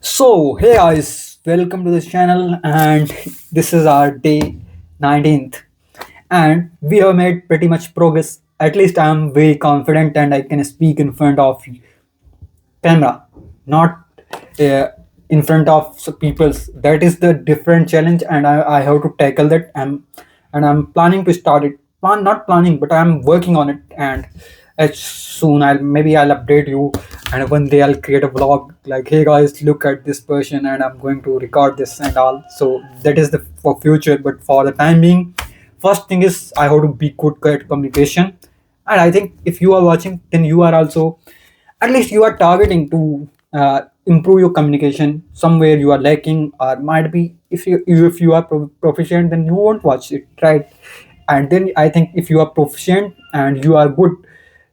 So, hey guys, welcome to this channel, and this is our day 19th, and we have made pretty much progress. At least I'm very confident, and I can speak in front of camera, not uh, in front of people's. That is the different challenge, and I have to tackle that. I'm planning to start it. Not planning, but I'm working on it, and as soon I'll update you, and one day I'll create a vlog like, hey guys, look at this person, and I'm going to record this and all. So that is the for future, but for the time being, first thing is I have to be good at communication, and I think if you are watching, then you are also, at least you are targeting to improve your communication. Somewhere you are lacking, or might be if you are proficient, then you won't watch it, right? And then I think if you are proficient and you are good,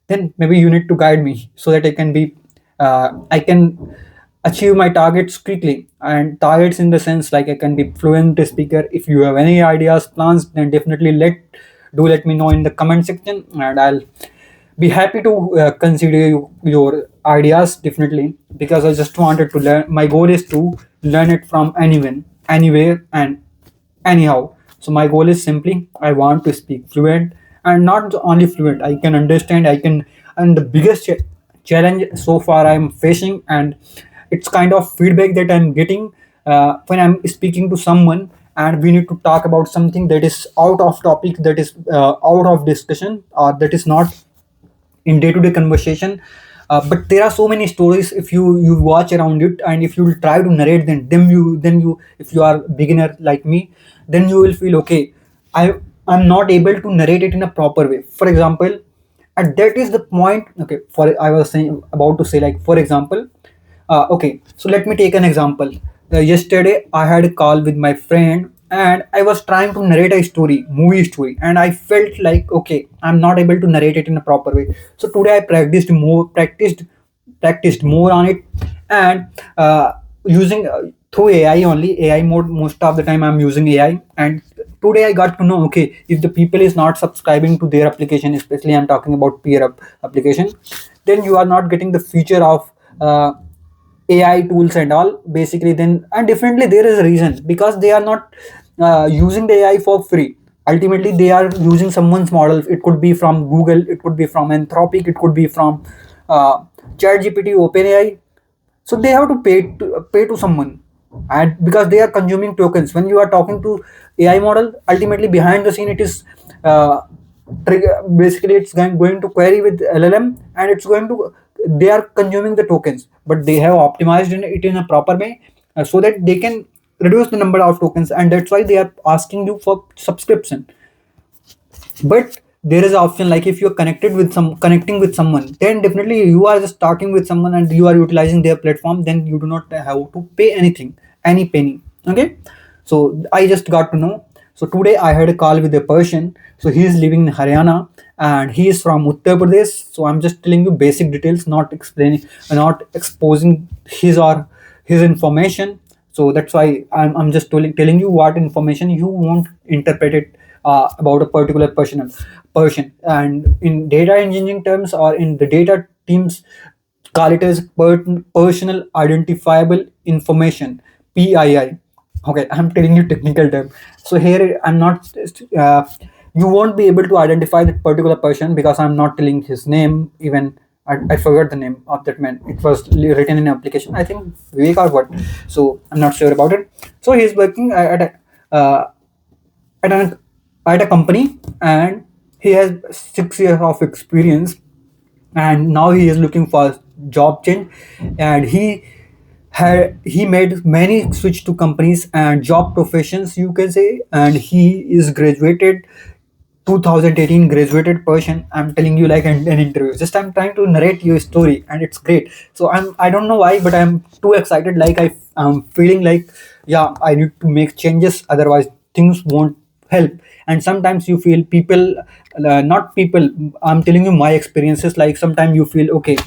then maybe you need to guide me so that I can achieve my targets quickly. And targets in the sense like I can be fluent speaker. If you have any ideas, plans, then definitely let me know in the comment section, and I'll be happy to consider your ideas, definitely, because I just wanted to learn. My goal is to learn it from anyone, anywhere, and anyhow. So my goal is simply I want to speak fluent, and not only fluent, I can understand, I can. And the biggest challenge so far I'm facing, and it's kind of feedback that I'm getting when I'm speaking to someone, and we need to talk about something that is out of topic, that is out of discussion, or that is not in day-to-day conversation. But there are so many stories if you watch around it, and if you try to narrate them, if you are beginner like me, then you will feel okay. I'm not able to narrate it in a proper way. For example, and that is the point. Okay, for I was saying about to say, like, for example, okay, so let me take an example. Yesterday, I had a call with my friend, and I was trying to narrate a story, movie story, and I felt like, okay, I'm not able to narrate it in a proper way. So today, I practiced more on it, and using through AI only, AI mode. Most of the time, I'm using AI, and today I got to know, okay, if the people is not subscribing to their application, especially I'm talking about application, then you are not getting the feature of AI tools and all. Basically, then, and definitely there is a reason, because they are not using the AI for free. Ultimately, they are using someone's model. It could be from Google, it could be from Anthropic, it could be from uh, ChatGPT, OpenAI. So they have to pay to someone, and because they are consuming tokens. When you are talking to AI model, ultimately behind the scene, it is basically it's going to query with LLM, and it's going to, they are consuming the tokens, but they have optimized it in a proper way, so that they can reduce the number of tokens, and that's why they are asking you for subscription. But there is an option, like if you're connecting with someone, then definitely you are just talking with someone and you are utilizing their platform, then you do not have to pay anything, any penny. Okay, so I just got to know. So today I had a call with a person. So he is living in Haryana, and he is from Uttar Pradesh. So I'm just telling you basic details, not explaining, not exposing his or his information. So that's why I'm just telling you what information you won't interpret it about a particular person. And in data engineering terms, or in the data teams, call it as personal identifiable information, PII. Okay, I'm telling you technical term. So here I'm not you won't be able to identify that particular person, because I'm not telling his name. Even I forgot the name of that man. It was written in an application, I think Vivek or what. So I'm not sure about it. So he's working at an at a company, and he has 6 years of experience, and now he is looking for job change. And he made many switch to companies and job professions, you can say. And he is graduated 2018 graduated person. I'm telling you, like an interview, just I'm trying to narrate your story, and it's great. So I don't know why, but I'm too excited. Like I'm feeling like, yeah, I need to make changes, otherwise things won't help. And sometimes you feel people, not people, I'm telling you my experiences. Like sometimes you feel, okay,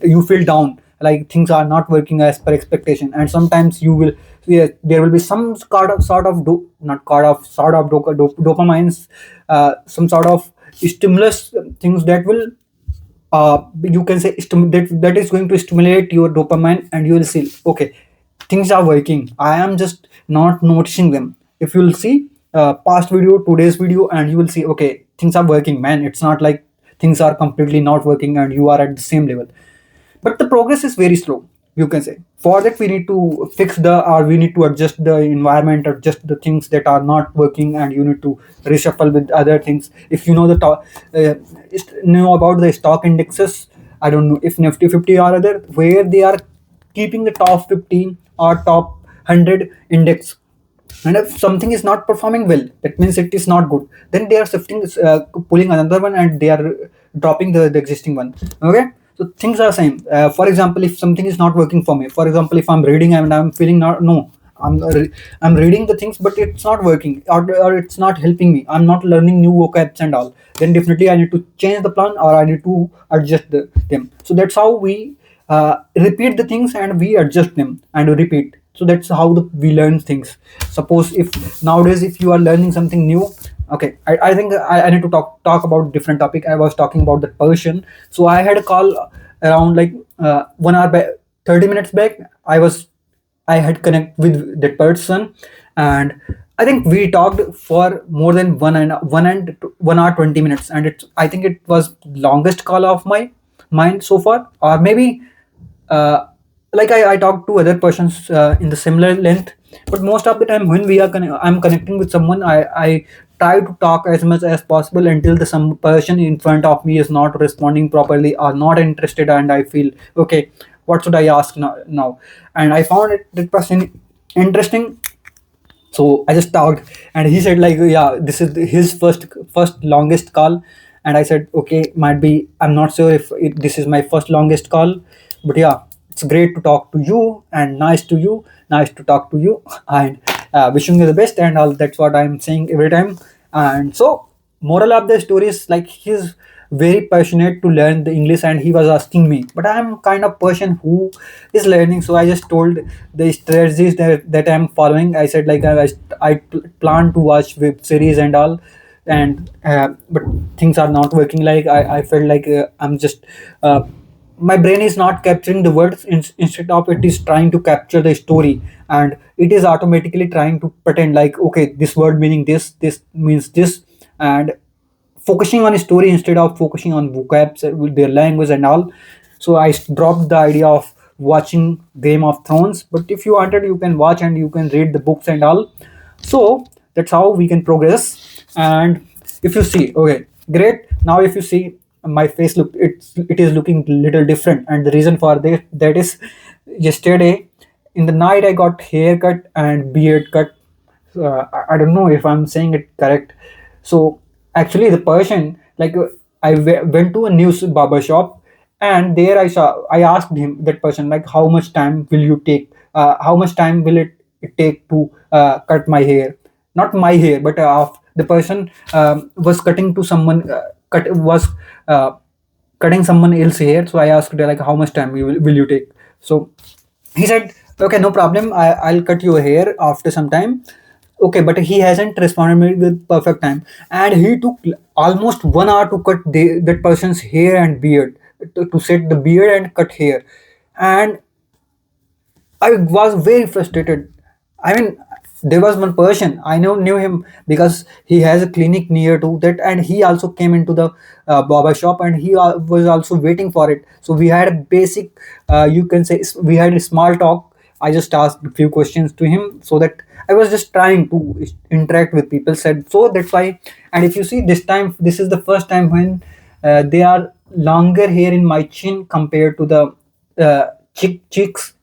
you feel down, like things are not working as per expectation. And sometimes you will, yeah, there will be some not sort of dopamines, some sort of stimulus, things that will, you can say, that is going to stimulate your dopamine, and you will see, okay, things are working. I am just not noticing them. If you'll see past video, today's video, and you will see, okay, things are working, man. It's not like things are completely not working and you are at the same level, but the progress is very slow, you can say. For that we need to fix the, or we need to adjust the environment, adjust the things that are not working, and you need to reshuffle with other things. If you know the know about the stock indexes, I don't know if Nifty 50 or other, where they are keeping the top 15 or top 100 index, and if something is not performing well, that means it is not good, then they are shifting, pulling another one, and they are dropping the existing one. Okay, so things are same. For example, if something is not working for me, for example, if I'm reading and I'm feeling not, no, I'm reading the things but it's not working, or it's not helping me, I'm not learning new vocabs and all, then definitely I need to change the plan, or I need to adjust them. So that's how we repeat the things and we adjust them and repeat. So that's how we learn things. Suppose if nowadays if you are learning something new, okay, I think I need to talk about different topic. I was talking about the Persian. So I had a call around like 1 hour back, 30 minutes back. I had connect with that person, and I think we talked for more than 1 hour 20 minutes, and it's, I think it was longest call of my mine so far, or maybe uh, like I talk to other persons in the similar length, but most of the time when I'm connecting with someone, I try to talk as much as possible until the some person in front of me is not responding properly or not interested, and I feel, okay, what should I ask now? And I found that person interesting, so I just talked, and he said like, yeah, this is his first longest call. And I said, okay, might be, I'm not sure if this is my first longest call, but yeah, it's great to talk to you, and nice to talk to you, and wishing you the best and all. That's what I'm saying every time. And so moral of the story is like, he's very passionate to learn the English, and he was asking me, but I'm kind of person who is learning. So I just told the strategies that I'm following. I said like, I plan to watch web series and all, and but things are not working. Like I felt like I'm just my brain is not capturing the words, instead of it is trying to capture the story, and it is automatically trying to pretend like, okay, this word meaning this means this, and focusing on a story instead of focusing on vocabs with their language and all. So I dropped the idea of watching Game of Thrones, but if you wanted, you can watch and you can read the books and all. So that's how we can progress. And if you see, okay, great. Now if you see my face, look, it is looking little different, and the reason for that is, yesterday in the night I got haircut and beard cut. I don't know if I'm saying it correct. So actually, the person, like, went to a new barber shop, and there I asked him, that person, like, how much time will you take? How much time will it take to cut my hair? Not my hair, but of the person was cutting to someone. Cut was uh, cutting someone else's hair. So I asked her, like, how much time will you take? So he said, okay, no problem, I'll cut your hair after some time. Okay, but he hasn't responded me with perfect time, and he took almost 1 hour to cut that person's hair and beard, to set the beard and cut hair. And I was very frustrated. I mean, there was one person I knew him because he has a clinic near to that, and he also came into the barber shop, and he was also waiting for it. So we had a basic, you can say, we had a small talk. I just asked a few questions to him, so that I was just trying to interact with people. Said so, that's why. And if you see, this time, this is the first time when they are longer hair in my chin compared to the chicks,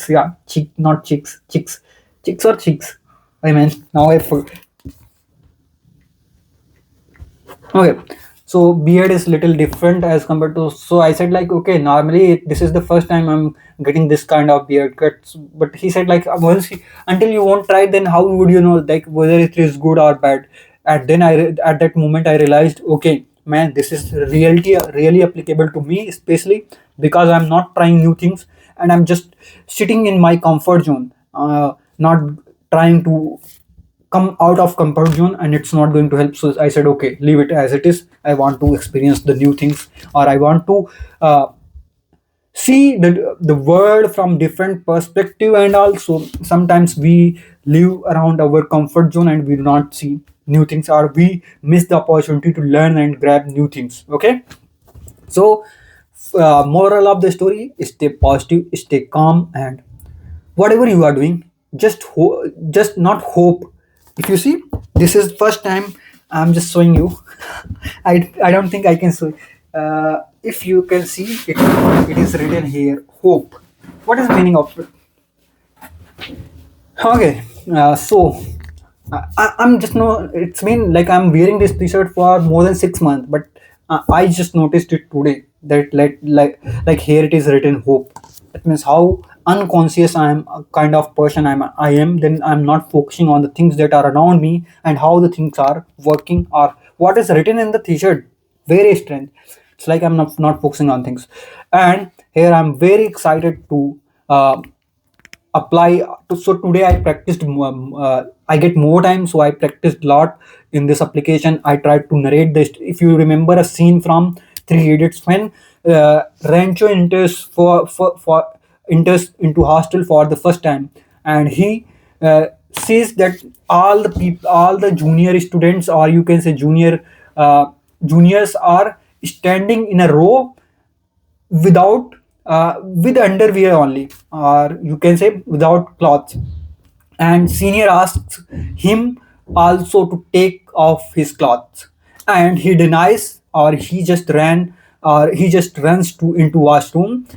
yeah, chick, not chicks or chicks. I mean, now I forgot. Okay, so beard is little different as compared to. So I said like, okay, normally this is the first time I'm getting this kind of beard cuts. But he said like, until you won't try, then how would you know like whether it is good or bad? And then at that moment I realized, okay, man, this is really applicable to me, especially because I'm not trying new things, and I'm just sitting in my comfort zone, not trying to come out of comfort zone, and it's not going to help. So I said, okay, leave it as it is. I want to experience the new things, or I want to uh, see the world from different perspective, and also sometimes we live around our comfort zone and we do not see new things, or we miss the opportunity to learn and grab new things. Okay, so moral of the story is stay positive, stay calm, and whatever you are doing, just not hope. If you see, this is first time I'm just showing you. I don't think I can show. If you can see it, it is written here hope. What is the meaning of it? Okay, so I'm just no. It's been like I'm wearing this T-shirt for more than 6 months, but I just noticed it today that like here it is written hope. That means how unconscious I am, a kind of person I am. Then I'm not focusing on the things that are around me and how the things are working or what is written in the T-shirt. Very strange. It's like I'm not focusing on things, and here I'm very excited to. Apply to. So today I practiced, I get more time, so I practiced a lot in this application. I tried to narrate this. If you remember a scene from Three Idiots, when Rancho enters enters into hostel for the first time, and he sees that all the junior students, or you can say uh, juniors, are standing in a row without with underwear only, or you can say without clothes, and senior asks him also to take off his clothes, and he denies, or he just runs to into washroom.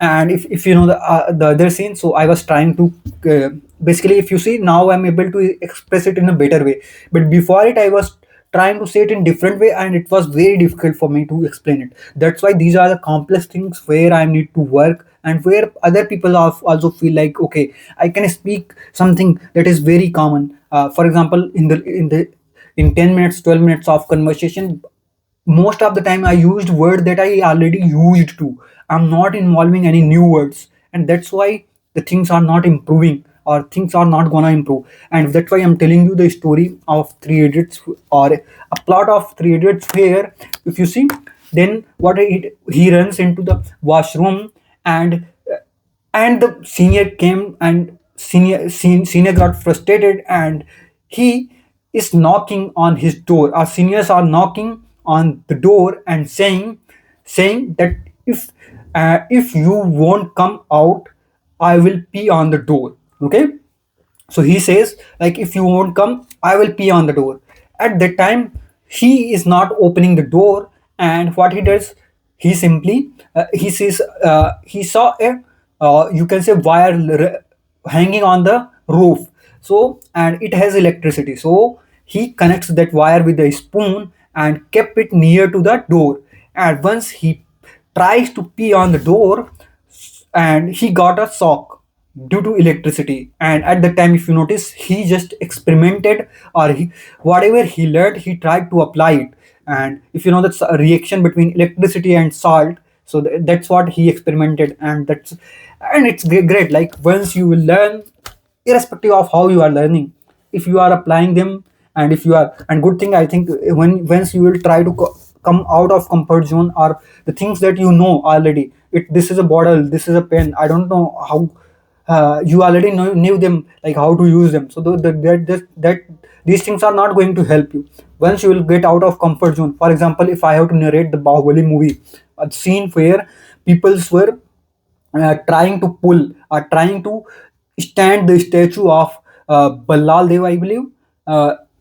And if you know the other scene, so I was trying to basically, if you see, now I'm able to express it in a better way, but before it I was trying to say it in different way, and it was very difficult for me to explain it. That's why these are the complex things where I need to work, and where other people also feel like, okay, I can speak something that is very common. For example, in 10 minutes, 12 minutes of conversation, most of the time I used word that I already used to. I'm not involving any new words, and that's why the things are not improving, or things are not gonna improve. And that's why I'm telling you the story of Three Idiots, or a plot of Three Idiots, where if you see, then he runs into the washroom, and the senior came, and senior got frustrated, and he is knocking on his door. Our seniors are knocking on the door and saying that if you won't come out, I will pee on the door. Okay, so he says, like, if you won't come, I will pee on the door. At that time, he is not opening the door, and what he does, he simply he sees he saw a you can say wire hanging on the roof. So, and it has electricity, so he connects that wire with a spoon and kept it near to the door. And once he tries to pee on the door, and he got a shock due to electricity. And at the time, if you notice, he just experimented, or whatever he learned, he tried to apply it. And if you know, that's a reaction between electricity and salt, so that's what he experimented. And it's great. Like, once you will learn, irrespective of how you are learning, if you are applying them, and if you are, and good thing, I think, when once you will try to come out of comfort zone, or the things that you know already, this is a bottle, this is a pen, I don't know how, you already knew them, like how to use them. So that these things are not going to help you once you will get out of comfort zone. For example, if I have to narrate the Bahubali movie, a scene where people were trying to pull, or trying to stand the statue of Ballal Dev, I believe.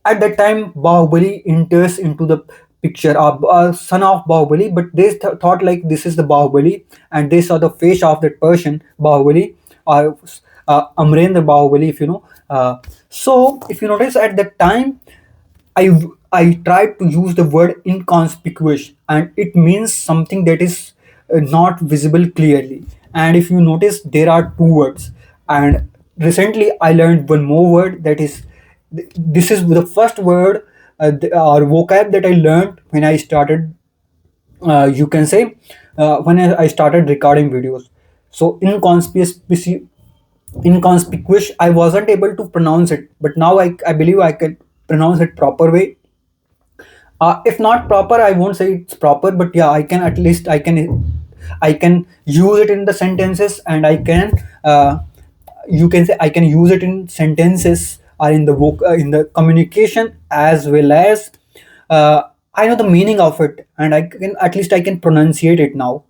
At that time, Bahubali enters into the picture, son of Bahubali, but they thought like this is the Bahubali, and they saw the face of that person, Bahubali, or Amrendra Bahubali, if you know. So, if you notice, at that time, I I tried to use the word inconspicuous, and it means something that is not visible clearly. And if you notice, there are two words. And recently, I learned one more word, that is, this is the first word, or vocab, that I learned when I started. You can say when I started recording videos. So inconspicuous, I wasn't able to pronounce it, but now I believe I can pronounce it proper way. If not proper, I won't say it's proper, but yeah, I can, at least I can I can use it in the sentences, and I can you can say I can use it in sentences or in the in the communication, as well as uh, I know the meaning of it, and I can, at least I can pronunciate it now.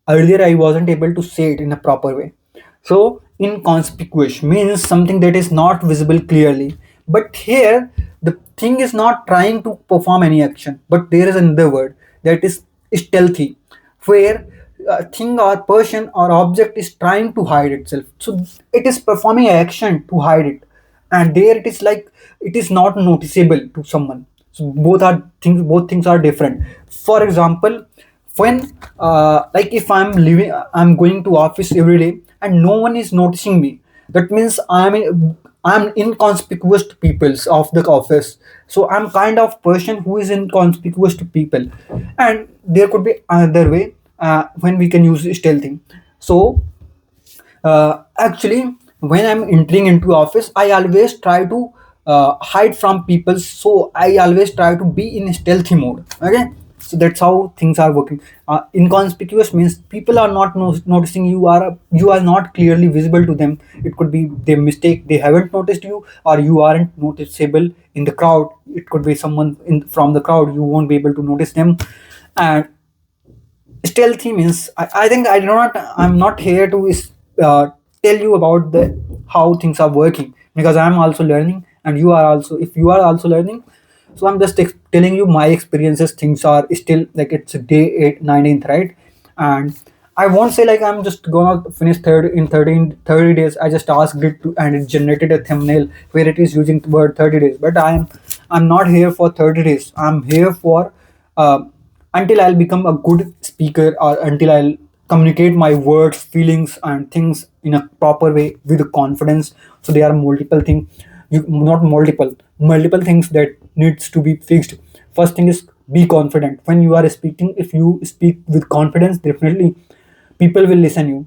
Earlier I wasn't able to say it in a proper way. So inconspicuous means something that is not visible clearly, but here the thing is not trying to perform any action, but there is another word that is stealthy, where a thing or person or object is trying to hide itself, so it is performing action to hide it, and there it is like it is not noticeable to someone. So both things are different. For example, when like if I'm going to office every day and no one is noticing me, that means I'm inconspicuous to peoples of the office. So I'm kind of person who is inconspicuous to people. And there could be another way when we can use stealthing. So actually, when I'm entering into office, I always try to hide from people, so I always try to be in stealthy mode. Okay, so that's how things are working. Inconspicuous means people are not noticing you, are you are not clearly visible to them. It could be they mistake, they haven't noticed you, or you aren't noticeable in the crowd. It could be someone from the crowd, you won't be able to notice them. And stealthy means I think I'm not here to uh, tell you about the how things are working, because I'm also learning, and you are also, if you are also learning. So I'm just telling you my experiences. Things are still like it's day 8 19th, right? And I won't say like I'm just gonna finish third in 30 days. I just asked it to, and it generated a thumbnail where it is using the word 30 days, but I'm not here for 30 days. I'm here for uh, until I'll become a good speaker, or until I'll communicate my words, feelings, and things in a proper way with confidence. So there are multiple things, you not multiple things that needs to be fixed. First thing is be confident when you are speaking. If you speak with confidence, definitely people will listen you.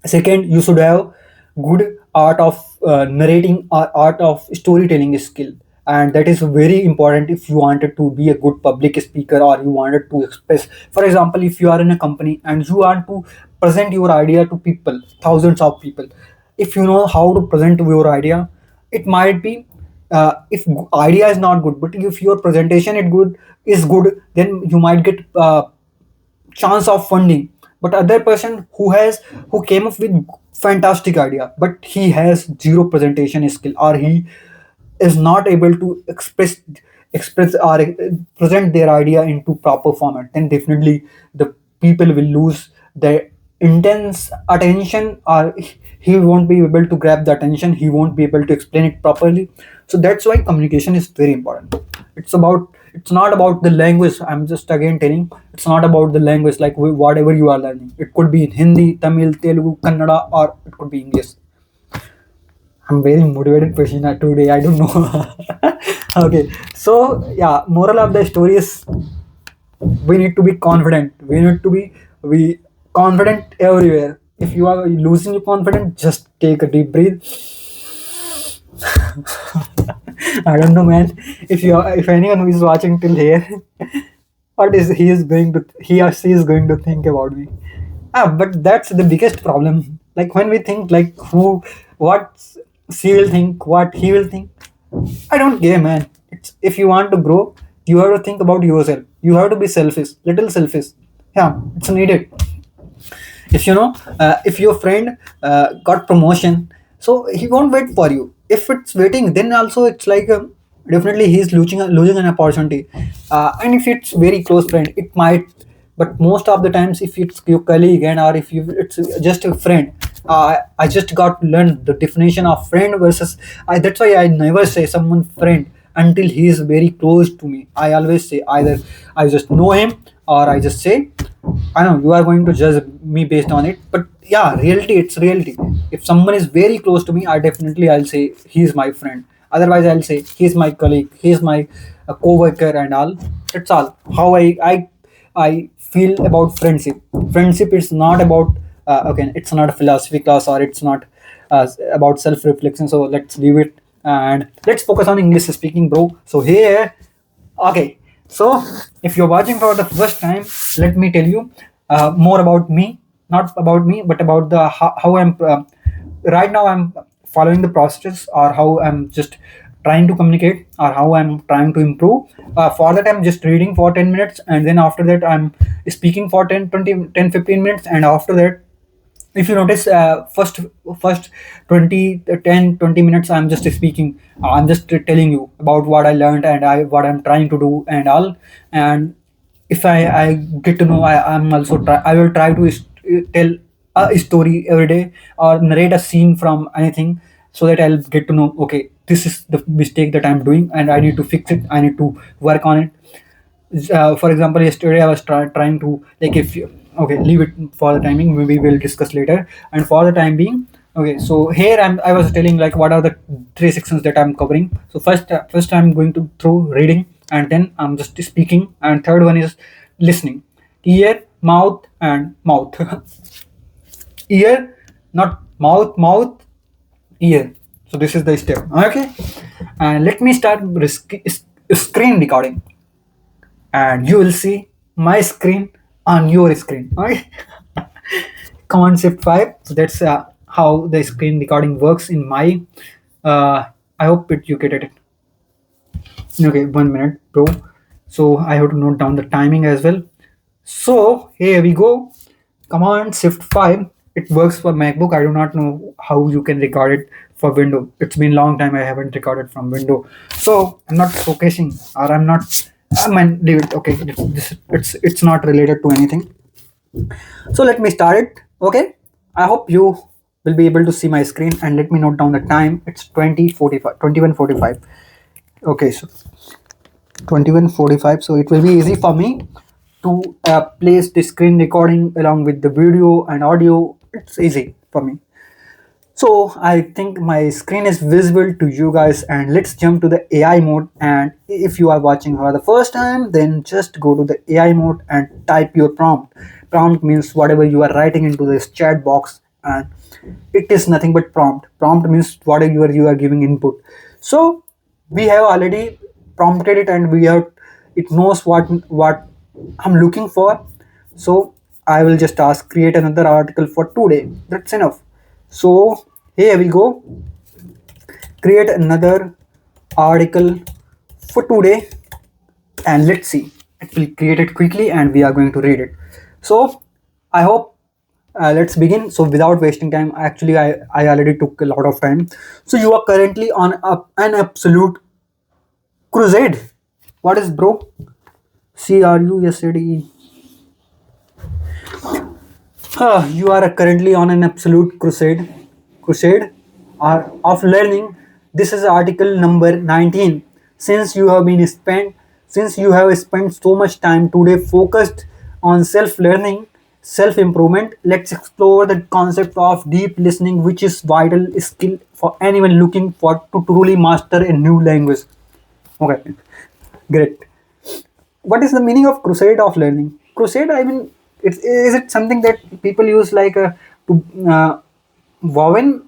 Second, you should have good art of narrating or art of storytelling skill, and that is very important if you wanted to be a good public speaker, or you wanted to express. For example, if you are in a company and you want to present your idea to people, thousands of people, if you know how to present your idea, it might be if idea is not good, but if your presentation is good, then you might get chance of funding. But other person who came up with fantastic idea, but he has zero presentation skill, or he is not able to express or present their idea into proper format, then definitely the people will lose their intense attention, or he won't be able to grab the attention, he won't be able to explain it properly. So that's why communication is very important. It's not about the language. I'm just again telling, it's not about the language, like whatever you are learning. It could be in Hindi, Tamil, Telugu, Kannada, or it could be English. I'm very motivated person today. I don't know. Okay, so yeah, moral of the story is we need to be confident. We need to be confident everywhere. If you are losing your confidence, just take a deep breath. I don't know, man. If anyone who is watching till here, what is he or she is going to think about me? But that's the biggest problem. Like when we think like what she will think, what he will think. I don't care, man. It's if you want to grow, you have to think about yourself. You have to be selfish, little selfish. Yeah, it's needed. If you know, if your friend got promotion, so he won't wait for you. If it's waiting, then also it's like definitely he's losing an opportunity. And if it's very close friend, it might. But most of the times, if it's your colleague, and or if you it's just a friend, I just got to learn the definition of friend versus. That's why I never say someone friend until he is very close to me. I always say either I just know him, or I just say I know you are going to judge me based on it, but yeah, reality, it's reality. If someone is very close to me, I'll say he's my friend. Otherwise, I'll say he's my colleague, he's my co-worker, and all. That's all. How I feel about friendship. Friendship is not about okay, it's not a philosophy class, or it's not about self-reflection. So let's leave it and let's focus on English speaking, bro. So here, okay, so if you're watching for the first time, let me tell you, more about me, not about me, but about the how I'm right now I'm following the process, or how I'm just trying to communicate, or how I'm trying to improve. For that, I'm just reading for 10 minutes, and then after that I'm speaking for 10 15 minutes, and after that, if you notice, first 20 10 20 minutes I'm just speaking, I'm just telling you about what I learned, and what I'm trying to do and all. And if I get to know, I'm also I will try to tell a story every day, or narrate a scene from anything, so that I'll get to know, okay, this is the mistake that I'm doing, and I need to fix it, I need to work on it. For example, yesterday I was trying to, like, if you, okay, leave it for the timing, maybe we'll discuss later. And for the time being, okay, so here I was telling, like, what are the three sections that I'm covering. So first I'm going to through reading, and then I'm just speaking, and third one is listening. Ear, mouth, and mouth. Ear, not mouth, mouth, ear. So this is the step, okay. And let me start screen recording, and you will see my screen on your screen. Okay. Command Shift 5. So that's how the screen recording works in my. I hope you get it. Okay, 1 minute, bro. So I have to note down the timing as well. So here we go. Command Shift 5. It works for MacBook. I do not know how you can record it for Windows. It's been long time I haven't recorded from Windows. So I'm not focusing, or I'm not. I mean, leave it. Okay, it's not related to anything. So let me start it. Okay. I hope you will be able to see my screen, and let me note down the time. It's 20:45, 21:45. Okay, so 21:45. So it will be easy for me to place the screen recording along with the video and audio. It's easy for me. So I think my screen is visible to you guys, and let's jump to the AI mode. And if you are watching for the first time, then just go to the AI mode and type your prompt. Prompt means whatever you are writing into this chat box, and it is nothing but prompt. Prompt means whatever you are giving input. So we have already prompted it, and we have, it knows what I'm looking for. So I will just ask create another article for today. That's enough. So here we go. Create another article for today, and let's see. It will create it quickly, and we are going to read it. So I hope, let's begin. So without wasting time, actually I already took a lot of time. So you are currently on an absolute crusade. What is, bro? CRUSADE. You are currently on an absolute crusade of learning. This is article number 19. Since you have spent so much time today focused on self-learning, self-improvement, let's explore the concept of deep listening, which is vital skill for anyone looking for to truly master a new language. Okay, great. What is the meaning of crusade of learning? Crusade, I mean, is it something that people use, like, to woven,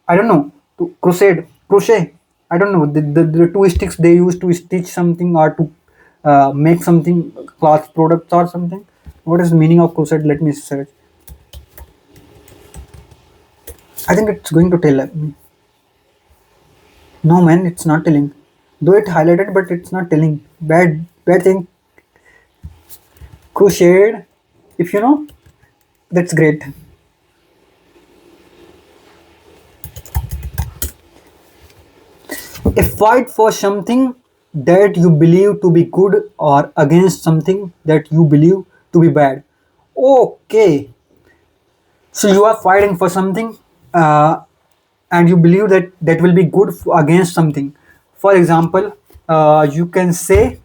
I don't know, to crochet, I don't know, the two sticks they use to stitch something, or to make something, cloth products or something. What is the meaning of crusade? Let me search. I think it's going to tell me. No, man, it's not telling. Though it highlighted, but it's not telling. Bad thing. Crochet. If you know, that's great. A fight for something that you believe to be good, or against something that you believe to be bad. Okay. So you are fighting for something, and you believe that that will be good against something. For example, you can say,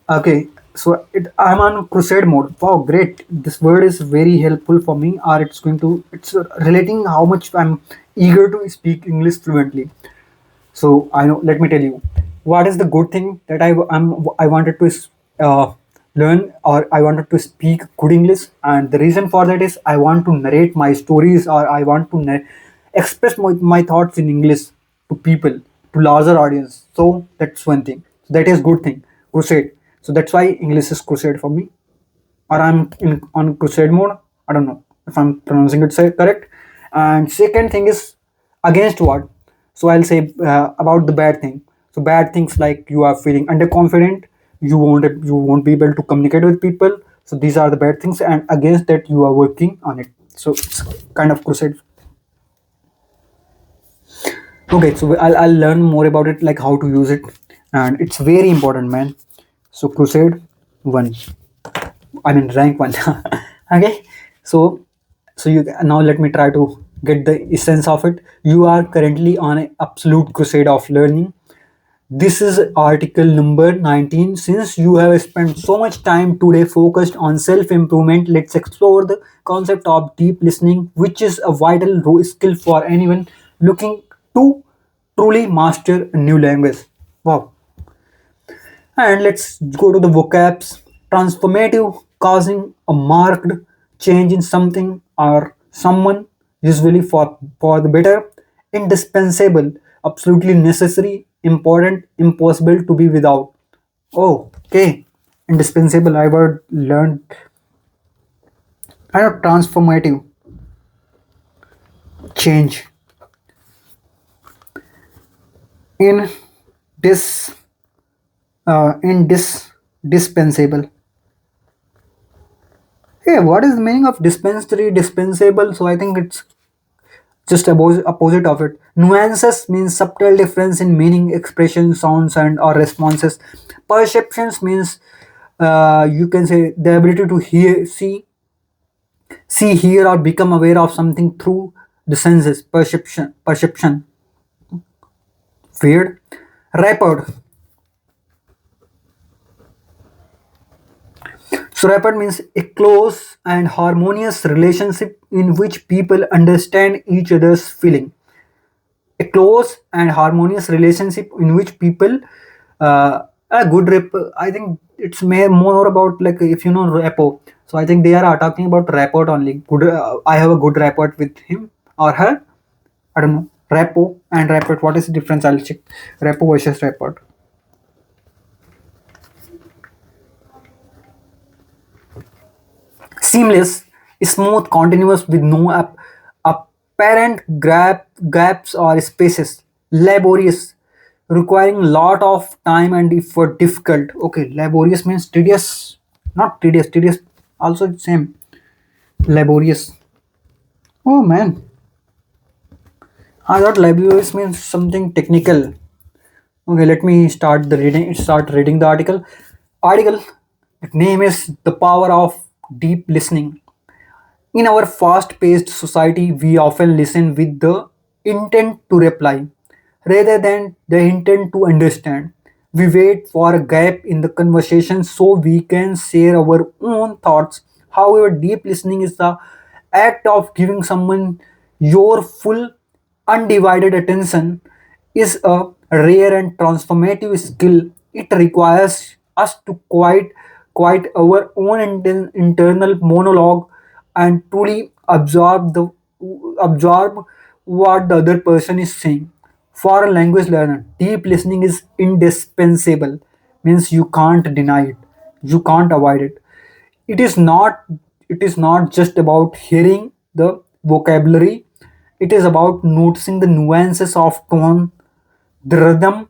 okay, so I'm on crusade mode. Wow, great! This word is very helpful for me, or it's relating how much I'm eager to speak English fluently. So I know. Let me tell you, what is the good thing that I wanted to learn, or I wanted to speak good English, and the reason for that is I want to narrate my stories, or I want to express my thoughts in English to people, to larger audience. So that's one thing. That is good thing. Crusade. So that's why English is crusade for me. or I'm on crusade mode. I don't know if I'm pronouncing it correct. And second thing is against what? So I'll say about the bad thing. So bad things like you are feeling underconfident, you won't be able to communicate with people. So these are the bad things, and against that you are working on it. So it's kind of crusade. Okay, so I'll learn more about it, like how to use it, and it's very important, man. So crusade one, I mean rank one. Okay, so you now let me try to get the essence of it. You are currently on an absolute crusade of learning. This is article number 19. Since you have spent so much time today focused on self improvement, let's explore the concept of deep listening, which is a vital skill for anyone looking to truly master a new language. Wow. And let's go to the vocabs. Transformative, causing a marked change in something or someone, usually for the better. Indispensable, absolutely necessary, important, impossible to be without. Oh, okay. Indispensable, I word learned. Kind of transformative, change. In this, in this, dispensable. Hey, what is the meaning of dispensary, dispensable? So I think it's just opposite of it. Nuances means subtle difference in meaning, expression, sounds, and or responses. Perceptions means you can say the ability to hear, or become aware of something through the senses. Perception. Weird. Rapport. So rapport means a close and harmonious relationship in which people understand each other's feeling. A close and harmonious relationship in which people a good rep. I think it's more about, like, if you know rapport. So I think they are talking about rapport only. Good. I have a good rapport with him or her. I don't know. Rapport and rapport. What is the difference? I'll check. Rapport versus rapport. Seamless, smooth, continuous with no apparent gaps or spaces. Laborious, requiring lot of time and effort. Difficult. Okay, laborious means tedious, not tedious. Tedious also same. Laborious. Oh man, I thought laborious means something technical. Okay, let me start the reading. Start reading the article. Article. Its name is The Power of Deep Listening. In our fast paced society, we often listen with the intent to reply rather than the intent to understand. We wait for a gap in the conversation so we can share our own thoughts. However, deep listening is the act of giving someone your full, undivided attention, is a rare and transformative skill. It requires us to quiet our own internal monologue and truly absorb what the other person is saying. For a language learner, deep listening is indispensable. Means you can't deny it, you can't avoid it. It is not it is not just about hearing the vocabulary. It is about noticing the nuances of tone, the rhythm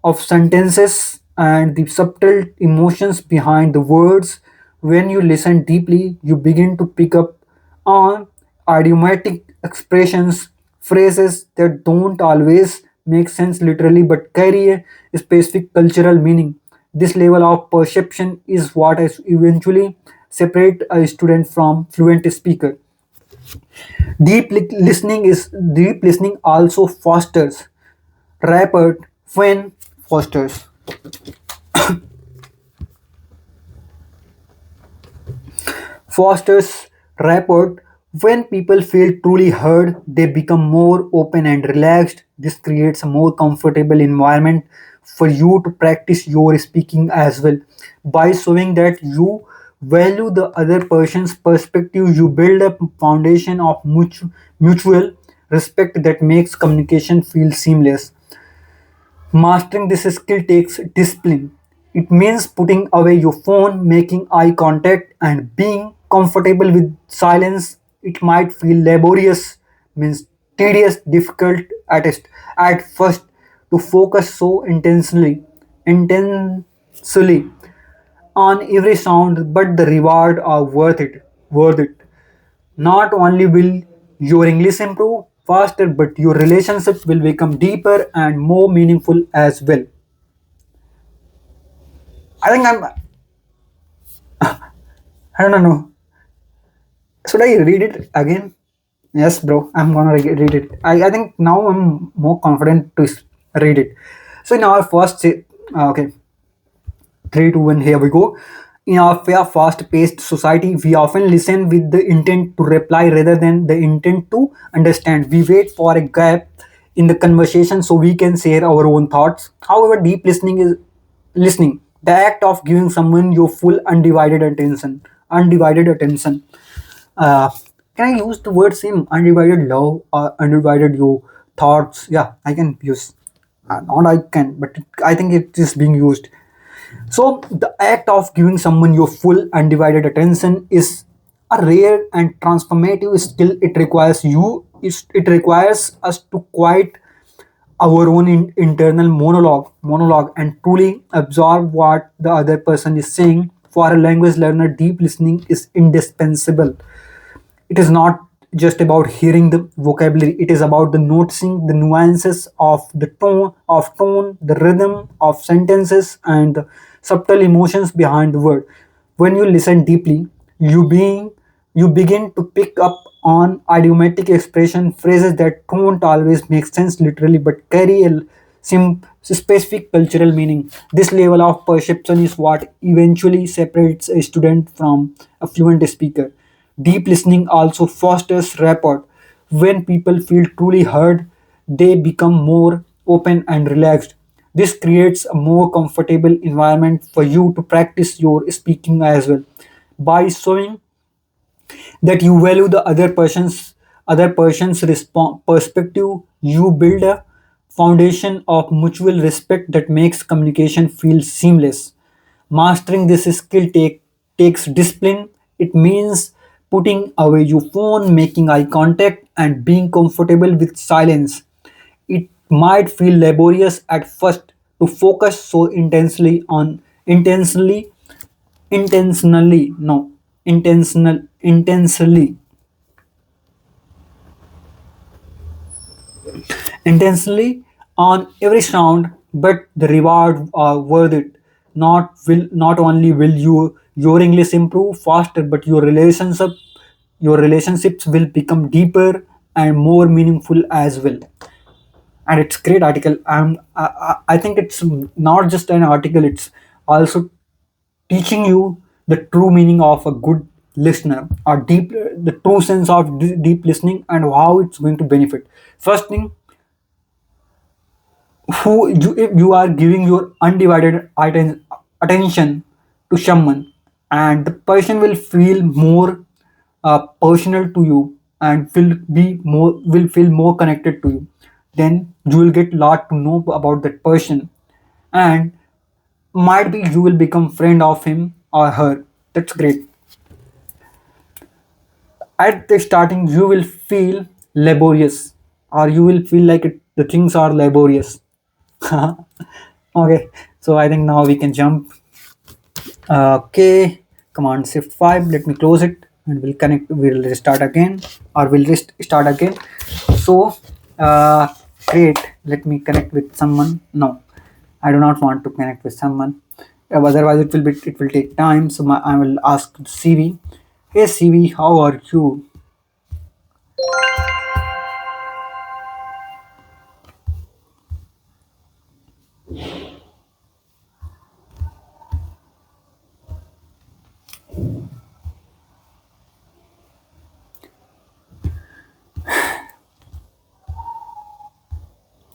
of sentences, and the subtle emotions behind the words. When you listen deeply, you begin to pick up on idiomatic expressions, phrases that don't always make sense literally but carry a specific cultural meaning. This level of perception is what is eventually separate a student from fluent speaker. Deep listening also fosters rapport. When fosters fosters rapport. When people feel truly heard, they become more open and relaxed. This creates a more comfortable environment for you to practice your speaking as well. By showing that you value the other person's perspective, you build a foundation of mutual respect that makes communication feel seamless. Mastering this skill takes discipline. It means putting away your phone, making eye contact, and being comfortable with silence. It might feel laborious, means tedious, difficult at first to focus so intensely on every sound, but the reward are worth it. Worth it. Not only will your English improve faster, but your relationship will become deeper and more meaningful as well. I think I don't know. Should I read it again? Yes, bro. I'm gonna read it. I think now I'm more confident to read it. So in our okay, 3, 2, 1. Here we go. In our fast-paced society, we often listen with the intent to reply rather than the intent to understand. We wait for a gap in the conversation so we can share our own thoughts. However, deep listening is listening, the act of giving someone your full undivided attention. Undivided attention. Uh, can I use the word same undivided love or undivided your thoughts? Yeah, I can use. Not I can, but I think it is being used. So, the act of giving someone your full undivided attention is a rare and transformative skill. It requires us to quiet our own internal monologue and truly absorb what the other person is saying. For a language learner, deep listening is indispensable. It is not just about hearing the vocabulary, it is about the noticing the nuances of the tone, the rhythm of sentences, and the subtle emotions behind the word. When you listen deeply, you begin to pick up on idiomatic expression, phrases that don't always make sense literally but carry a specific cultural meaning. This level of perception is what eventually separates a student from a fluent speaker. Deep listening also fosters rapport. When people feel truly heard, they become more open and relaxed. This creates a more comfortable environment for you to practice your speaking as well. By showing that you value the other person's perspective, you build a foundation of mutual respect that makes communication feel seamless. Mastering this skill takes discipline. It means putting away your phone, making eye contact, and being comfortable with silence. It might feel laborious at first to focus so intentionally no intentional intensely on every sound, but the reward are worth it. Not only will your English improve faster, but your relationships will become deeper and more meaningful as well. And it's great article. I think it's not just an article, it's also teaching you the true meaning of a good listener, or the true sense of deep listening and how it's going to benefit. First thing, who you if you are giving your undivided attention to someone, and the person will feel more personal to you and will feel more connected to you, then you will get lot to know about that person, and might be you will become friend of him or her. That's great. At the starting you will feel laborious, or you will feel like the things are laborious. Okay, so I think now we can jump. Okay, command shift 5. Let me close it and we'll connect. We'll restart again, or we'll start again. So, great. Let me connect with someone. No, I do not want to connect with someone. Otherwise, it will take time. So I will ask CV. Hey CV, how are you?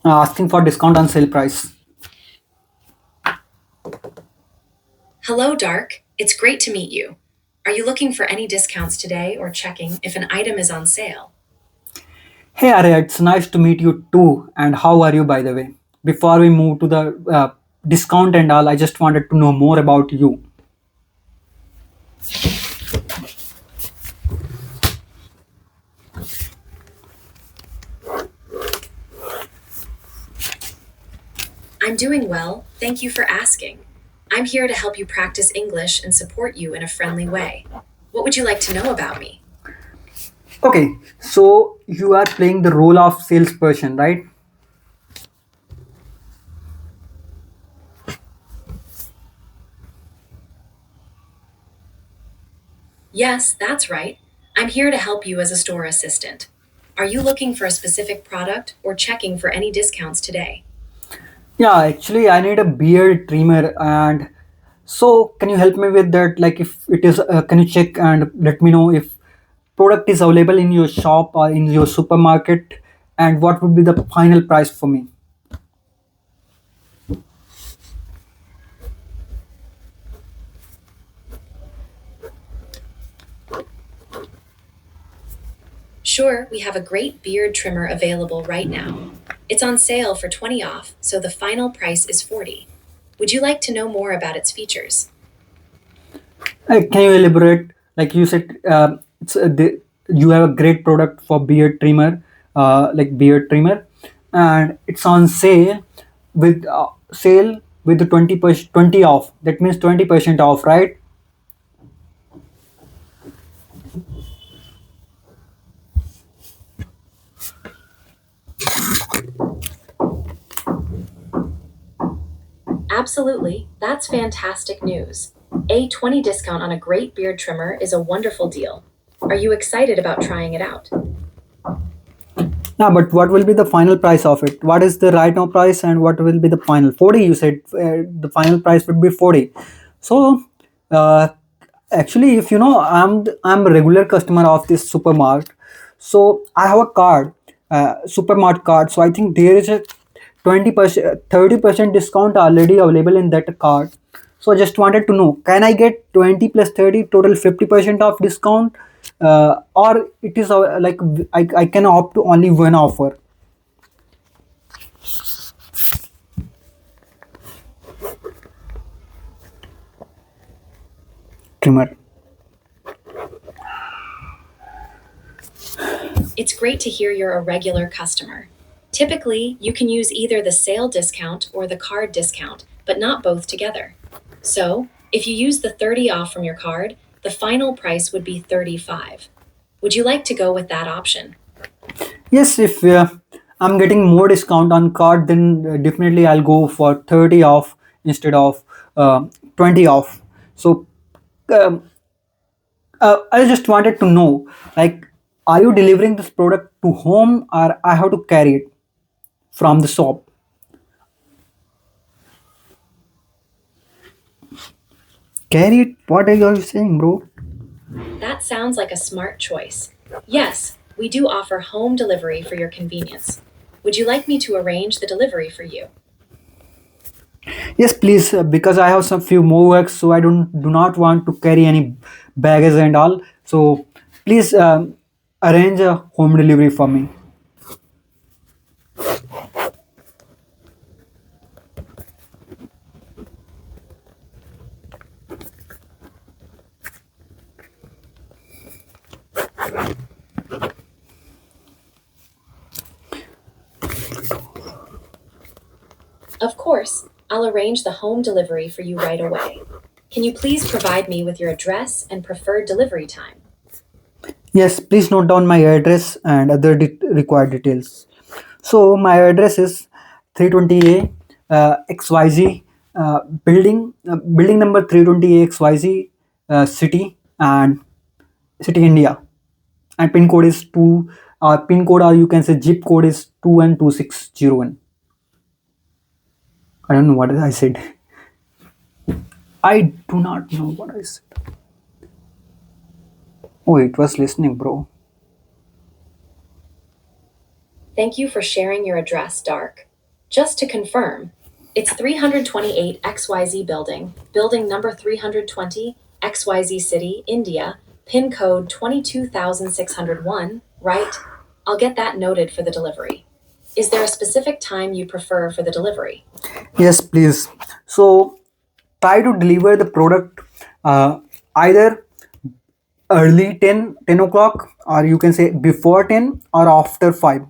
Asking for discount on sale price. Hello, Dark. It's great to meet you. Are you looking for any discounts today or checking if an item is on sale? Hey Arya, it's nice to meet you too. And how are you, by the way? Before we move to the discount and all. I just wanted to know more about you. I'm doing well. Thank you for asking. I'm here to help you practice English and support you in a friendly way. What would you like to know about me? Okay, so you are playing the role of salesperson, right? Yes, that's right. I'm here to help you as a store assistant. Are you looking for a specific product or checking for any discounts today? Yeah, actually, I need a beard trimmer, and so can you help me with that? Like, if it is, can you check and let me know if product is available in your shop or in your supermarket, and what would be the final price for me? Sure, we have a great beard trimmer available right now. It's on sale for 20 off, so the final price is 40. Would you like to know more about its features? Can you elaborate? Like you said, you have a great product for beard trimmer, like beard trimmer, and it's on sale with the 20 off. That means 20% off, right? Absolutely, that's fantastic news. A 20 discount on a great beard trimmer is a wonderful deal. Are you excited about trying it out? Yeah, but what will be the final price of it? What is the right now price and what will be the final? 40, you said the final price would be 40. So, uh, actually, if you know, I'm a regular customer of this supermarket. So, I have a card, supermarket card. So, I think there is a 20%, 30% discount already available in that card. So, I just wanted to know, can I get 20 plus 30 total 50% of discount? Or it is like I can opt to only one offer. Trimmer. It's great to hear you're a regular customer. Typically, you can use either the sale discount or the card discount, but not both together. So, if you use the 30 off from your card, the final price would be 35. Would you like to go with that option? Yes, if I'm getting more discount on card, then definitely I'll go for 30 off instead of 20 off. So um, I just wanted to know, like, are you delivering this product to home or I have to carry it from the shop? Carry it? What are you saying, bro? That sounds like a smart choice. Yes, we do offer home delivery for your convenience. Would you like me to arrange the delivery for you? Yes, please, because I have some few more works, so I do not want to carry any baggage and all. So please arrange a home delivery for me. Of course, I'll arrange the home delivery for you right away. Can you please provide me with your address and preferred delivery time? Yes, please note down my address and other required details. So my address is 320A XYZ building number 320A XYZ city and city India, and pin code is 2 pin code, or you can say zip code is 212601. I don't know what I said. I do not know what I said. Oh, it was listening, bro. Thank you for sharing your address, Dark. Just to confirm, it's 328 XYZ Building, building number 320, XYZ City, India, pin code 22601, right? I'll get that noted for the delivery. Is there a specific time you prefer for the delivery? Yes, please. So try to deliver the product either early 10 o'clock, or you can say before 10 or after 5.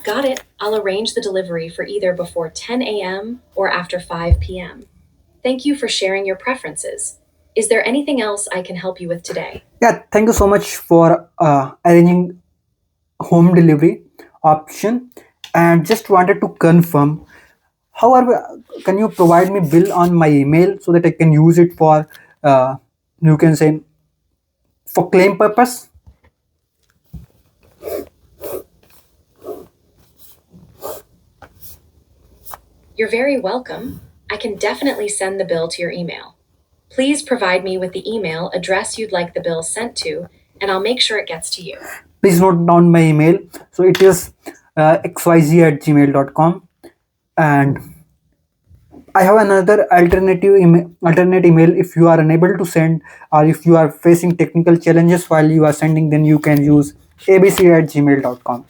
Got it. I'll arrange the delivery for either before 10 a.m. or after 5 p.m. Thank you for sharing your preferences. Is there anything else I can help you with today? Yeah, thank you so much for arranging home delivery option. And just wanted to confirm, however, can you provide me bill on my email so that I can use it for you can say for claim purpose? You're very welcome. I can definitely send the bill to your email. Please provide me with the email address you'd like the bill sent to, and I'll make sure it gets to you. Please note down my email. So it is xyz@gmail.com. And I have another alternate email. If you are unable to send, or if you are facing technical challenges while you are sending, then you can use abc@gmail.com.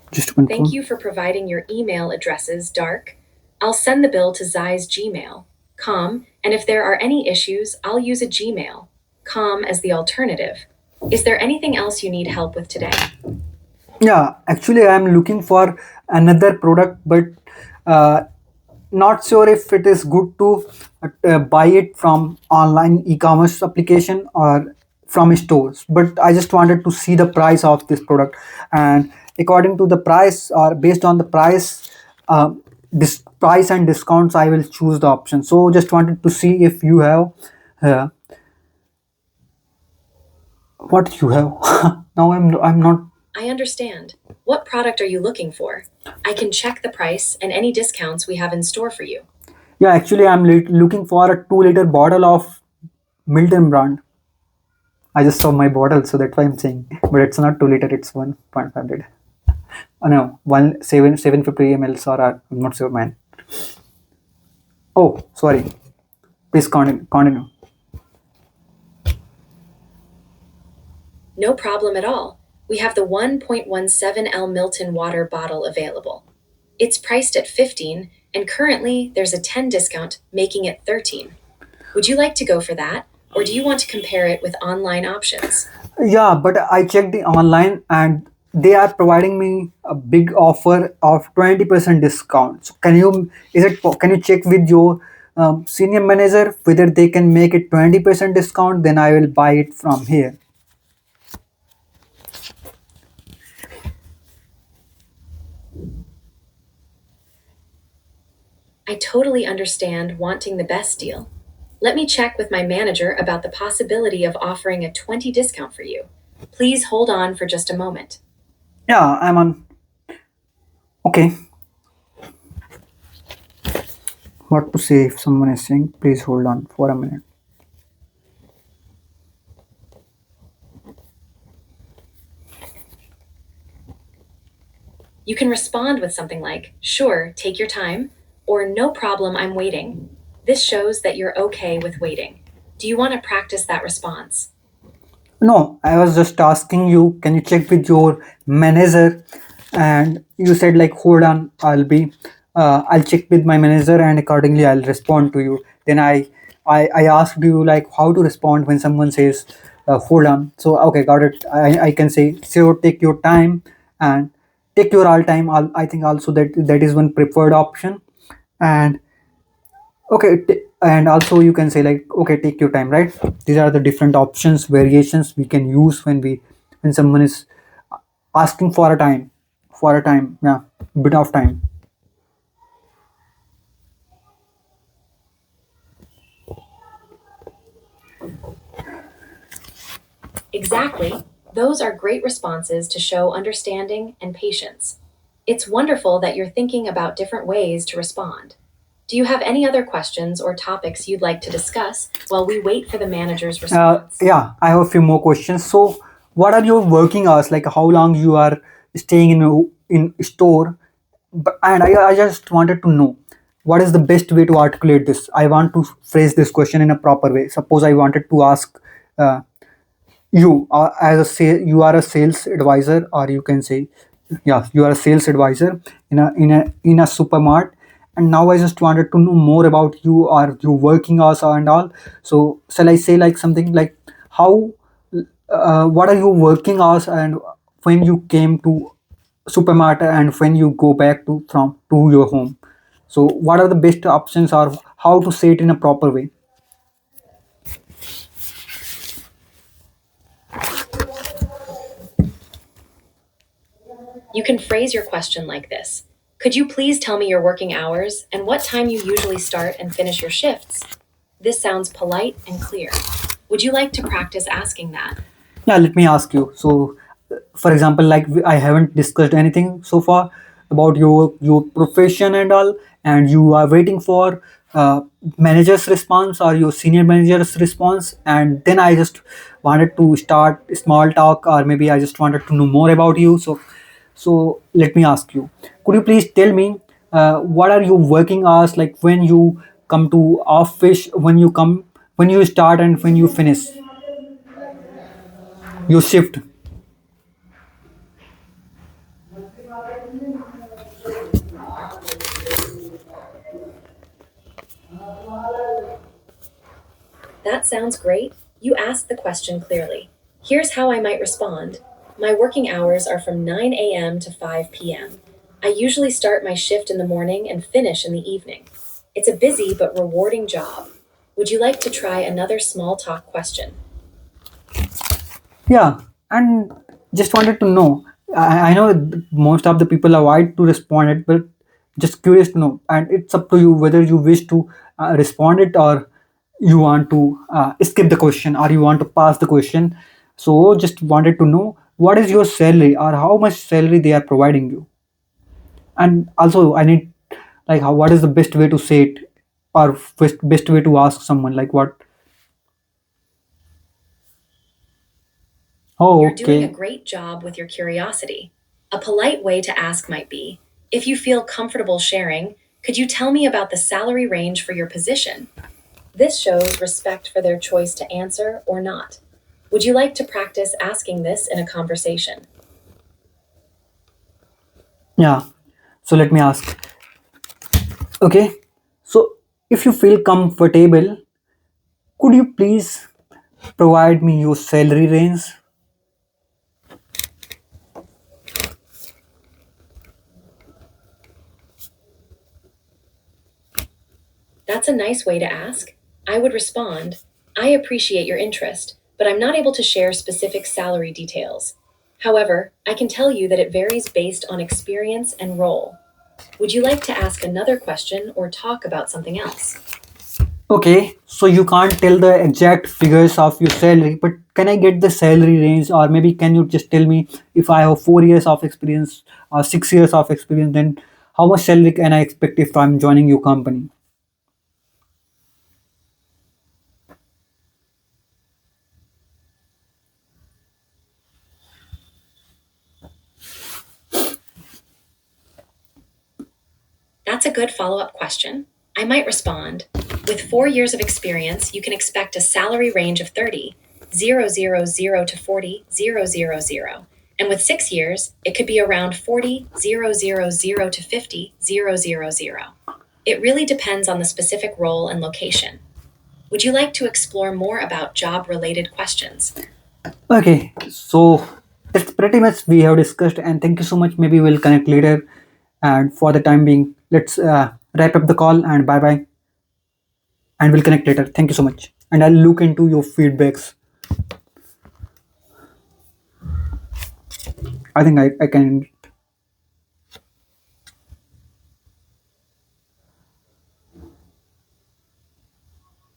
Just to Thank confirm. you for providing your email addresses, Dark. I'll send the bill to Zai's Gmail.com, and if there are any issues, I'll use a Gmail.com as the alternative. Is there anything else you need help with today? Yeah, actually, I'm looking for another product, but uh, not sure if it is good to buy it from online e-commerce application or from stores. But I just wanted to see the price of this product, and according to the price or based on the price, this price and discounts, I will choose the option. So just wanted to see if you have uh, what you have. Now I'm not. I understand. What product are you looking for? I can check the price and any discounts we have in store for you. Yeah, actually, I'm looking for a 2 liter bottle of Milton brand. I just saw my bottle, so that's why I'm saying. But it's not 2 liter; it's 1.5 liter. Oh no, 750 ml or I'm not sure, man. Oh, sorry. Please continue. No problem at all. We have the 1.17L Milton water bottle available. It's priced at 15, and currently there's a 10 discount, making it 13. Would you like to go for that, or do you want to compare it with online options? Yeah, but I checked the online and they are providing me a big offer of 20% discount. So can you check with your senior manager whether they can make it 20% discount? Then I will buy it from here. I totally understand wanting the best deal. Let me check with my manager about the possibility of offering a 20 discount for you. Please hold on for just a moment. Yeah, I'm on. Okay, what to say if someone is saying, please hold on for a minute. You can respond with something like, sure, take your time, or no problem, I'm waiting. This shows that you're okay with waiting. Do you want to practice that response? No, I was just asking you, can you check with your manager? And you said like, hold on, I'll check with my manager and accordingly I'll respond to you. Then I asked you like how to respond when someone says, hold on. So okay, got it. I can say, so take your time and take your all time. I think also that is one preferred option. And okay, and also you can say like, okay, take your time, right? These are the different options, variations we can use when someone is asking for a time, yeah, bit of time. Exactly. Those are great responses to show understanding and patience. It's wonderful that you're thinking about different ways to respond. Do you have any other questions or topics you'd like to discuss while we wait for the manager's response? Yeah, I have a few more questions. So, what are your working hours? Like, how long you are staying in store? And I just wanted to know what is the best way to articulate this? I want to phrase this question in a proper way. Suppose I wanted to ask, uh, you are as a you are a sales advisor, or you can say, yeah, you are a sales advisor in a supermarket, and now I just wanted to know more about you, or you working hours and all. So shall I say like something like, how what are your working hours, and when you came to supermarket, and when you go back to your home? So what are the best options, or how to say it in a proper way? You can phrase your question like this: Could you please tell me your working hours and what time you usually start and finish your shifts? This sounds polite and clear. Would you like to practice asking that? Yeah, let me ask you. So, for example, like I haven't discussed anything so far about your profession and all, and you are waiting for manager's response or your senior manager's response, and then I just wanted to start small talk, or maybe I just wanted to know more about you. So let me ask you. Could you please tell me what are your working hours, like when you come to office, when you start and when you finish your shift? That sounds great. You asked the question clearly. Here's how I might respond. My working hours are from 9 a.m. to 5 p.m. I usually start my shift in the morning and finish in the evening. It's a busy but rewarding job. Would you like to try another small talk question? Yeah, and just wanted to know. I know most of the people avoid to respond it, but just curious to know. And it's up to you whether you wish to respond it, or you want to skip the question, or you want to pass the question. So just wanted to know, what is your salary, or how much salary they are providing you. And also I need, like, how, what is the best way to say it, or best way to ask someone, like what? Oh, You're doing a okay. great job with your curiosity. A polite way to ask might be: If you feel comfortable sharing, could you tell me about the salary range for your position? This shows respect for their choice to answer or not. Would you like to practice asking this in a conversation? Yeah, so let me ask. Okay, so if you feel comfortable, could you please provide me your salary range? That's a nice way to ask. I would respond: I appreciate your interest, but I'm not able to share specific salary details. However, I can tell you that it varies based on experience and role. Would you like to ask another question or talk about something else? Okay, so you can't tell the exact figures of your salary, but can I get the salary range, or maybe can you just tell me, if I have 4 years of experience or 6 years of experience, then how much salary can I expect if I'm joining your company? That's a good follow up question. I might respond: With 4 years of experience, you can expect a salary range of 30,000 to 40,000. And with 6 years, it could be around 40,000 to 50,000. It really depends on the specific role and location. Would you like to explore more about job related questions? Okay, so that's pretty much we have discussed, and thank you so much. Maybe we'll connect later. And for the time being, let's wrap up the call, and bye bye. And we'll connect later. Thank you so much. And I'll look into your feedbacks. I think I can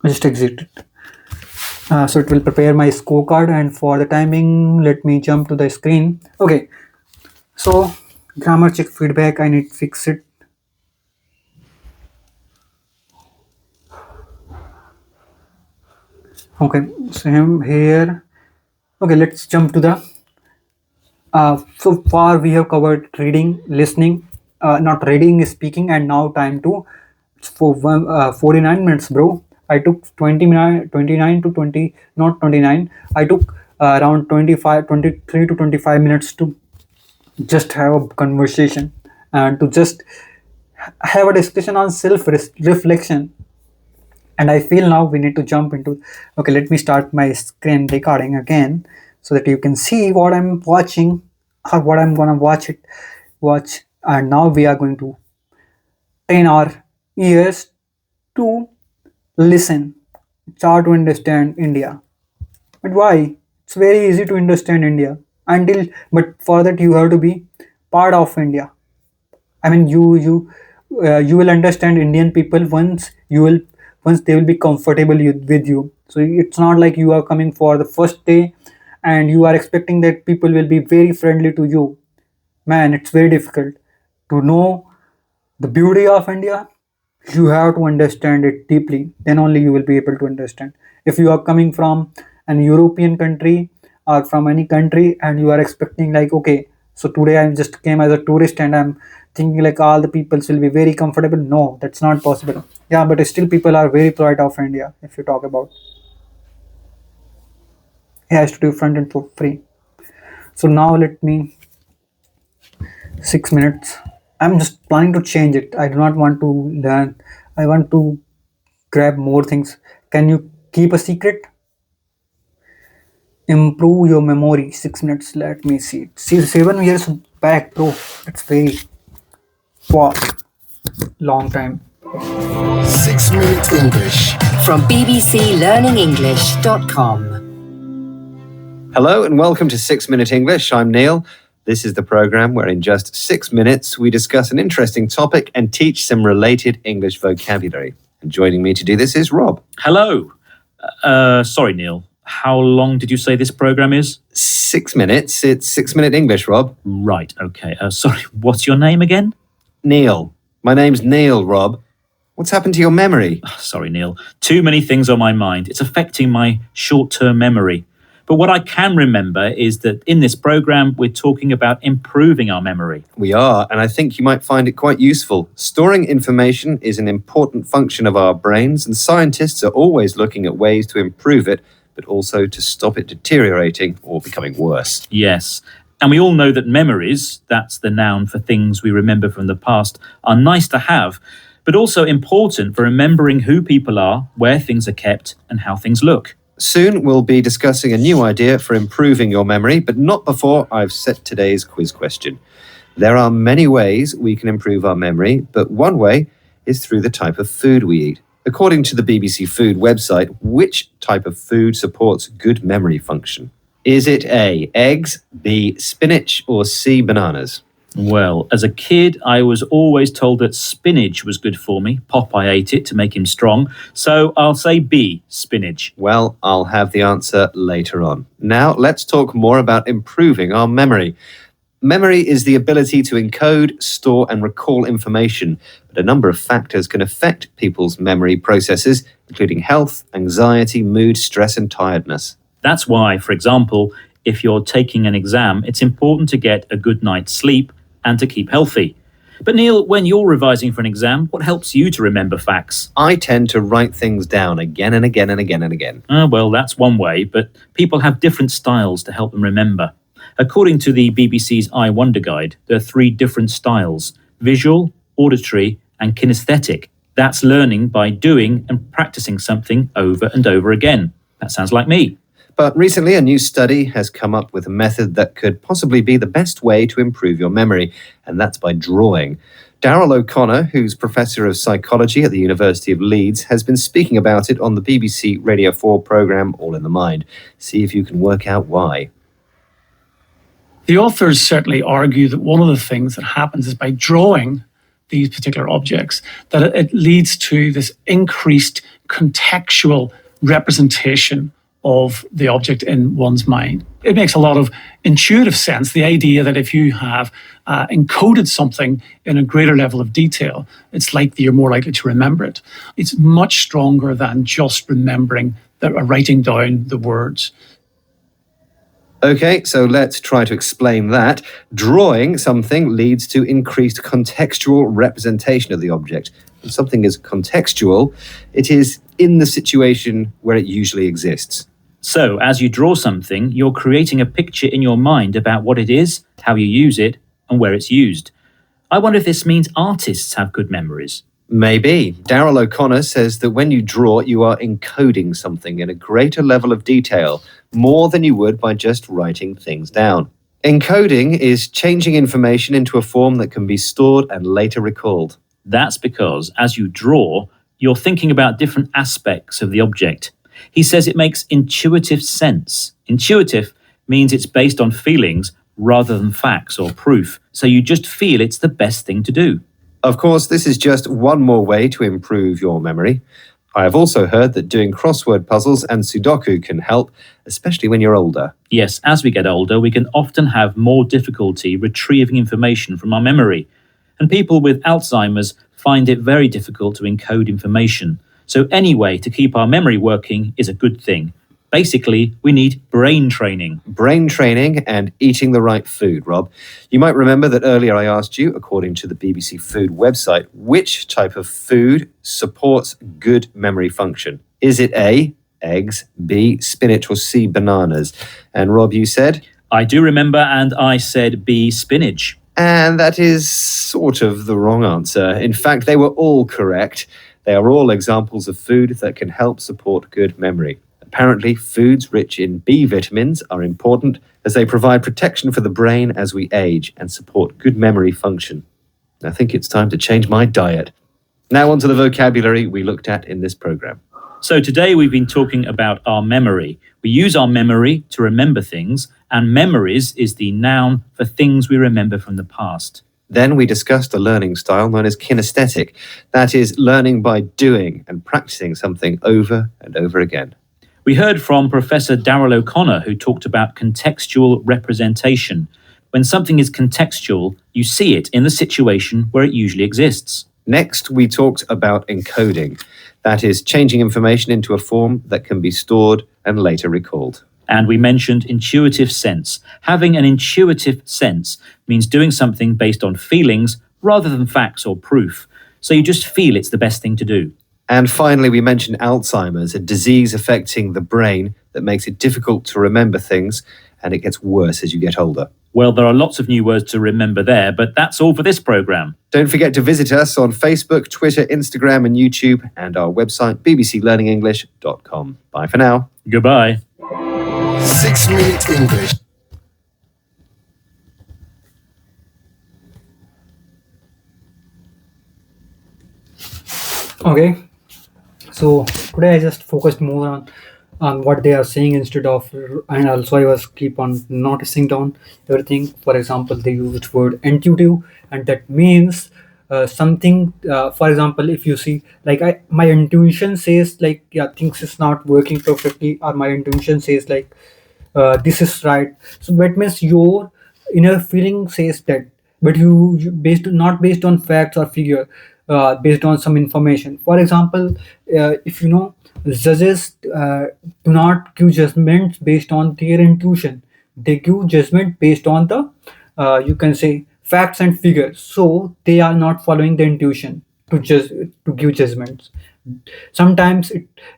just exit it. So it will prepare my scorecard, and for the timing, let me jump to the screen. Okay, so grammar check feedback, I need to fix it. Okay, same here. Okay, let's jump to the. So far we have covered reading, listening, not reading, speaking, and now time to for 49 minutes, bro. I took 29 to 20, not 29. I took around 25, 23 to 25 minutes to just have a conversation and to just have a discussion on self reflection. And I feel now we need to jump into. Okay, let me start my screen recording again so that you can see what I'm watching or what I'm gonna watch. And now we are going to train our ears to listen, start to understand India. But why? It's very easy to understand India until, but for that you have to be part of India. I mean, you will understand Indian people once they will be comfortable with you. So it's not like you are coming for the first day and you are expecting that people will be very friendly to you. Man, it's very difficult to know the beauty of India. You have to understand it deeply. Then only you will be able to understand. If you are coming from an European country or from any country and you are expecting like, okay, so today I just came as a tourist and I'm thinking like all the peoples will be very comfortable. No, that's not possible. Yeah, but still people are very proud of India. If you talk about, he has to do front and for free. So now let me 6 minutes. I'm just planning to change it. I do not want to learn. I want to grab more things. Can you keep a secret? Improve your memory. 6 minutes. Let me see. See, 7 years back, bro. That's very wow, long time. 6 Minute English from bbclearningenglish.com. Hello and welcome to 6 Minute English. I'm Neil. This is the program where in just 6 minutes we discuss an interesting topic and teach some related English vocabulary. And joining me to do this is Rob. Hello. Sorry, Neil. How long did you say this program is? 6 minutes. It's 6 Minute English, Rob. Right, okay. Sorry, what's your name again? Neil. My name's Neil, Rob. What's happened to your memory? Sorry, Neil. Too many things on my mind. It's affecting my short-term memory. But what I can remember is that in this program, we're talking about improving our memory. We are, and I think you might find it quite useful. Storing information is an important function of our brains, and scientists are always looking at ways to improve it, but also to stop it deteriorating or becoming worse. Yes. And we all know that memories, that's the noun for things we remember from the past, are nice to have, but also important for remembering who people are, where things are kept, and how things look. Soon we'll be discussing a new idea for improving your memory, but not before I've set today's quiz question. There are many ways we can improve our memory, but one way is through the type of food we eat. According to the BBC Food website, which type of food supports good memory function? Is it A, eggs, B, spinach, or C, bananas? Well, as a kid, I was always told that spinach was good for me. Popeye ate it to make him strong. So I'll say B, spinach. Well, I'll have the answer later on. Now, let's talk more about improving our memory. Memory is the ability to encode, store, and recall information, but a number of factors can affect people's memory processes, including health, anxiety, mood, stress, and tiredness. That's why, for example, if you're taking an exam, it's important to get a good night's sleep and to keep healthy. But Neil, when you're revising for an exam, what helps you to remember facts? I tend to write things down again and again and again and again. Well, that's one way, but people have different styles to help them remember. According to the BBC's I Wonder Guide, there are 3 different styles: visual, auditory, and kinesthetic. That's learning by doing and practicing something over and over again. That sounds like me. But recently, a new study has come up with a method that could possibly be the best way to improve your memory, and that's by drawing. Daryl O'Connor, who's Professor of Psychology at the University of Leeds, has been speaking about it on the BBC Radio 4 programme All in the Mind. See if you can work out why. The authors certainly argue that one of the things that happens is by drawing these particular objects, that it leads to this increased contextual representation of the object in one's mind. It makes a lot of intuitive sense, the idea that if you have encoded something in a greater level of detail, it's likely you're more likely to remember it. It's much stronger than just remembering or writing down the words. Okay, so let's try to explain that. Drawing something leads to increased contextual representation of the object. When something is contextual, it is in the situation where it usually exists. So, as you draw something, you're creating a picture in your mind about what it is, how you use it, and where it's used. I wonder if this means artists have good memories. Maybe. Daryl O'Connor says that when you draw, you are encoding something in a greater level of detail, more than you would by just writing things down. Encoding is changing information into a form that can be stored and later recalled. That's because as you draw, you're thinking about different aspects of the object. He says it makes intuitive sense. Intuitive means it's based on feelings rather than facts or proof, so you just feel it's the best thing to do. Of course, this is just one more way to improve your memory. I have also heard that doing crossword puzzles and Sudoku can help, especially when you're older. Yes, as we get older, we can often have more difficulty retrieving information from our memory. And people with Alzheimer's find it very difficult to encode information. So any way to keep our memory working is a good thing. Basically, we need brain training. Brain training and eating the right food, Rob. You might remember that earlier I asked you, according to the BBC Food website, which type of food supports good memory function. Is it A, eggs, B, spinach, or C, bananas? And Rob, you said? I do remember, and I said B, spinach. And that is sort of the wrong answer. In fact, they were all correct. They are all examples of food that can help support good memory. Apparently, foods rich in B vitamins are important as they provide protection for the brain as we age and support good memory function. I think it's time to change my diet. Now on to the vocabulary we looked at in this program. So today we've been talking about our memory. We use our memory to remember things, and memories is the noun for things we remember from the past. Then we discussed a learning style known as kinesthetic. That is, learning by doing and practicing something over and over again. We heard from Professor Daryl O'Connor, who talked about contextual representation. When something is contextual, you see it in the situation where it usually exists. Next, we talked about encoding. That is, changing information into a form that can be stored and later recalled. And we mentioned intuitive sense. Having an intuitive sense means doing something based on feelings rather than facts or proof. So you just feel it's the best thing to do. And finally, we mentioned Alzheimer's, a disease affecting the brain that makes it difficult to remember things, and it gets worse as you get older. Well, there are lots of new words to remember there, but that's all for this program. Don't forget to visit us on Facebook, Twitter, Instagram, and YouTube, and our website, bbclearningenglish.com. Bye for now. Goodbye. 6 Minute English. Okay, so today I just focused more on what they are saying instead of, and also I was keep on noticing down everything. For example, they used word intuitive, and that means something. For example, if you see, like my intuition says like, yeah, things is not working perfectly, or my intuition says like, this is right. So that means your inner feeling says that, but you based not based on facts or figure, based on some information. For example, if you know, judges do not give judgments based on their intuition. They give judgment based on the, you can say, facts and figures. So they are not following the intuition to give judgments. Sometimes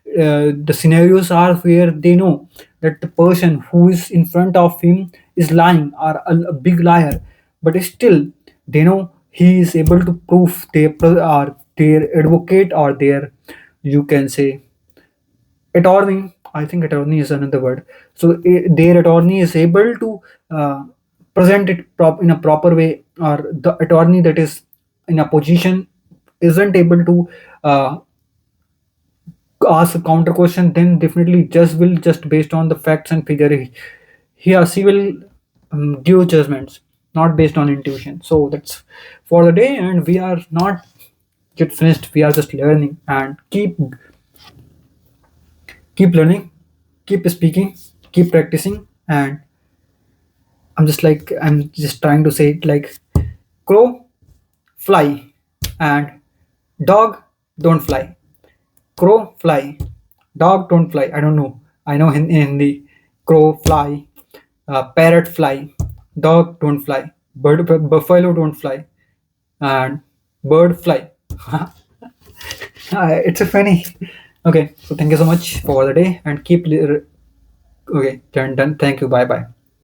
the scenarios are where they know that the person who is in front of him is lying or a big liar, but still they know he is able to prove or their advocate or their, you can say, attorney. I think attorney is another word. So their attorney is able to present it in a proper way, or the attorney that is in a position isn't able to ask a counter question, then definitely just will just based on the facts and figure, he or she will give judgments not based on intuition. So that's for the day, and we are not yet finished. We are just learning, and keep learning, keep speaking, keep practicing. And I'm just trying to say it like, crow fly and dog don't fly. Crow fly, dog don't fly. I don't know. I know in Hindi, crow fly, Parrot fly, dog don't fly, buffalo don't fly, and bird fly. It's a funny. Okay, so thank you so much for the day and keep. Okay, done. Thank you. Bye bye.